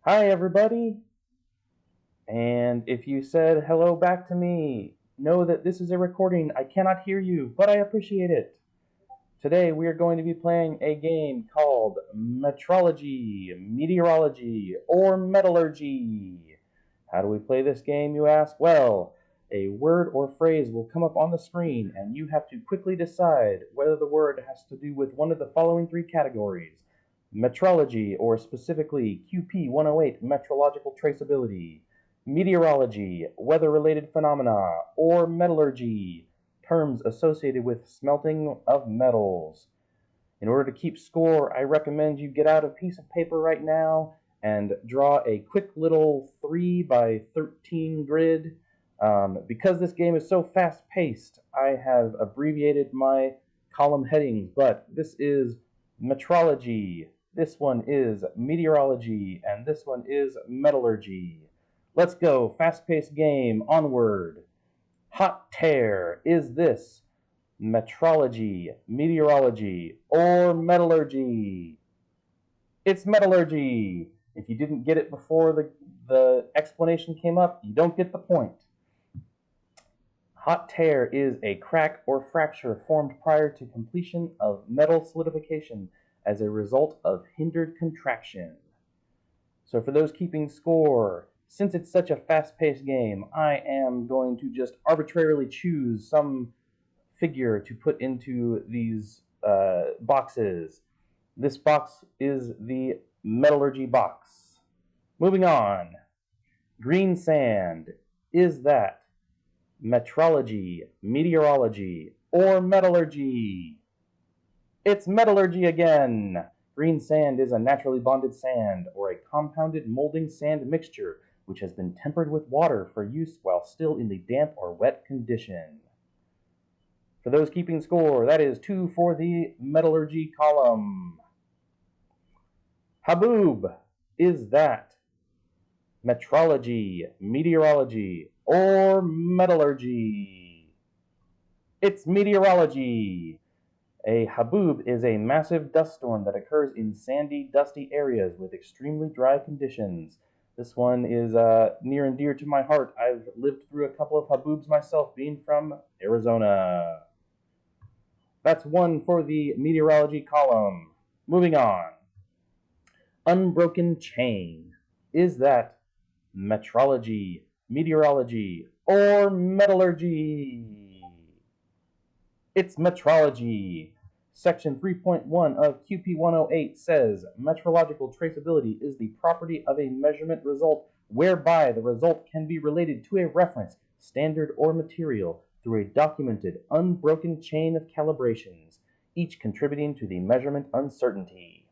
Hi, everybody. And if you said hello back to me, know that this is a recording. I cannot hear you, but I appreciate it. Today we are going to be playing a game called Metrology, Meteorology, or Metallurgy. How do we play this game, you ask? Well, a word or phrase will come up on the screen, and you have to quickly decide whether the word has to do with one of the following three categories: metrology, or specifically QP-108 Metrological Traceability; meteorology, weather-related phenomena; or metallurgy, terms associated with smelting of metals. In order to keep score, I recommend you get out a piece of paper right now and draw a quick little 3 by 13 grid. Because this game is so fast-paced, I have abbreviated my column headings, but this is metrology, this one is meteorology, and this one is metallurgy. Let's go, fast-paced game, onward. Hot tear, is this metrology, meteorology, or metallurgy? It's metallurgy. If you didn't get it before the explanation came up, you don't get the point. Hot tear is a crack or fracture formed prior to completion of metal solidification as a result of hindered contraction. So for those keeping score, since it's such a fast-paced game, I am going to just arbitrarily choose some figure to put into these boxes. This box is the metallurgy box. Moving on. Green sand. Is that metrology, meteorology, or metallurgy? It's metallurgy again. Green sand is a naturally bonded sand, or a compounded molding sand mixture, which has been tempered with water for use while still in the damp or wet condition. For those keeping score, that is 2 for the metallurgy column. Haboob, is that metrology, meteorology, or metallurgy? It's meteorology. A haboob is a massive dust storm that occurs in sandy, dusty areas with extremely dry conditions. This one is near and dear to my heart. I've lived through a couple of haboobs myself, being from Arizona. That's 1 for the meteorology column. Moving on. Unbroken chain. Is that metrology, meteorology, or metallurgy? It's metrology. Section 3.1 of QP-108 says metrological traceability is the property of a measurement result whereby the result can be related to a reference, standard, or material through a documented, unbroken chain of calibrations, each contributing to the measurement uncertainty.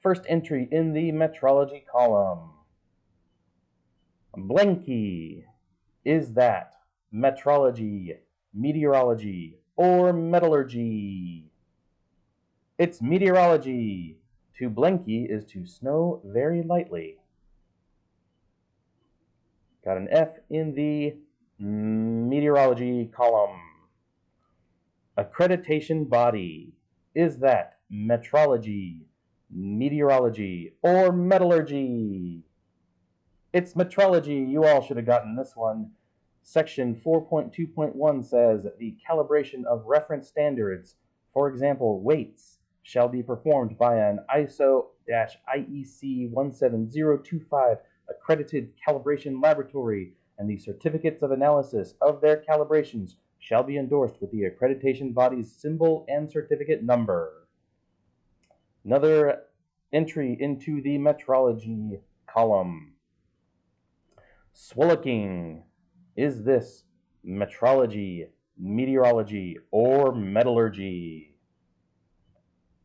First entry in the metrology column. Blanky. Is that metrology, meteorology, or metallurgy? It's meteorology. To blanky is to snow very lightly. Got an F in the meteorology column. Accreditation body. Is that metrology, meteorology, or metallurgy? It's metrology. You all should have gotten this one. Section 4.2.1 says the calibration of reference standards, for example, weights, shall be performed by an ISO-IEC 17025 accredited calibration laboratory, and the certificates of analysis of their calibrations shall be endorsed with the accreditation body's symbol and certificate number. Another entry into the metrology column. Swillicking. Is this metrology, meteorology, or metallurgy?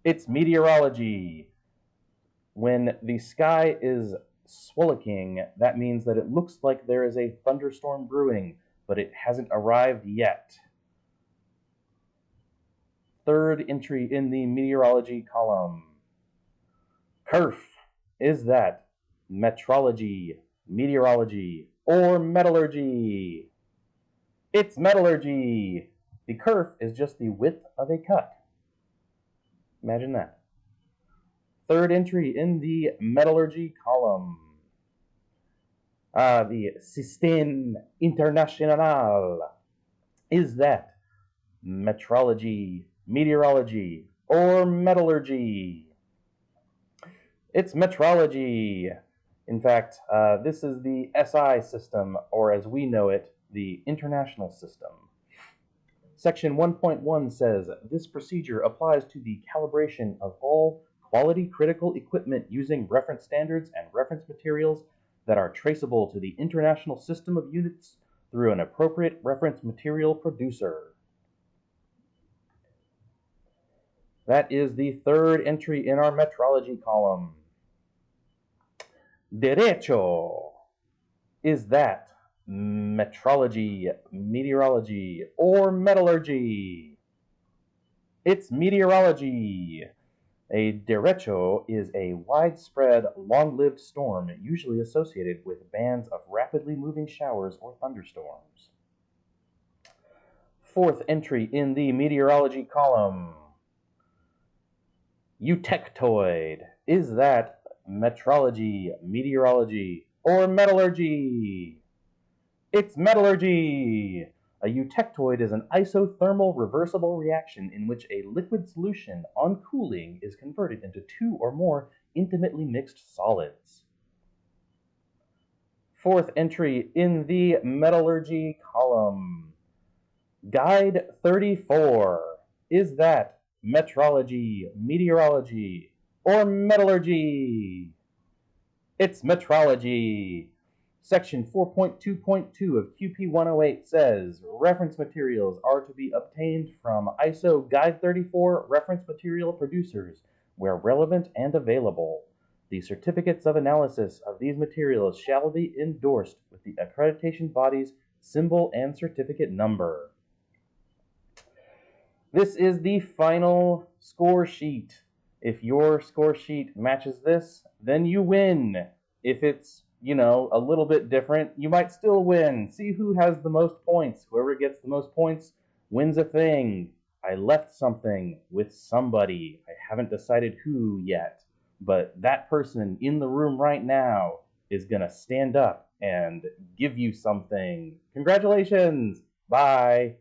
It's meteorology. When the sky is swillicking, that means that it looks like there is a thunderstorm brewing, but it hasn't arrived yet. Third entry in the meteorology column. Kerf. Is that metrology, meteorology, or metallurgy? It's metallurgy. The kerf is just the width of a cut. Imagine that. third entry in the metallurgy column. The Système International. Is that metrology, meteorology, or metallurgy? It's metrology. In fact, this is the SI system, or as we know it, the International System. Section 1.1 says, this procedure applies to the calibration of all quality critical equipment using reference standards and reference materials that are traceable to the International System of Units through an appropriate reference material producer. That is the third entry in our metrology column. Derecho. Is that metrology, meteorology, or metallurgy? It's meteorology. A derecho is a widespread, long-lived storm usually associated with bands of rapidly moving showers or thunderstorms. Fourth entry in the meteorology column. Eutectoid. Is that metrology, meteorology, or metallurgy? It's metallurgy! A eutectoid is an isothermal reversible reaction in which a liquid solution on cooling is converted into two or more intimately mixed solids. Fourth entry in the metallurgy column. Guide 34. Is that metrology, meteorology, or metallurgy? It's metrology. Section 4.2.2 of QP-108 says reference materials are to be obtained from ISO Guide 34 reference material producers where relevant and available. The certificates of analysis of these materials shall be endorsed with the accreditation body's symbol and certificate number. This is the final score sheet. If your score sheet matches this, then you win. If it's, a little bit different, you might still win. See who has the most points. Whoever gets the most points wins a thing. I left something with somebody. I haven't decided who yet, but that person in the room right now is gonna stand up and give you something. Congratulations! Bye!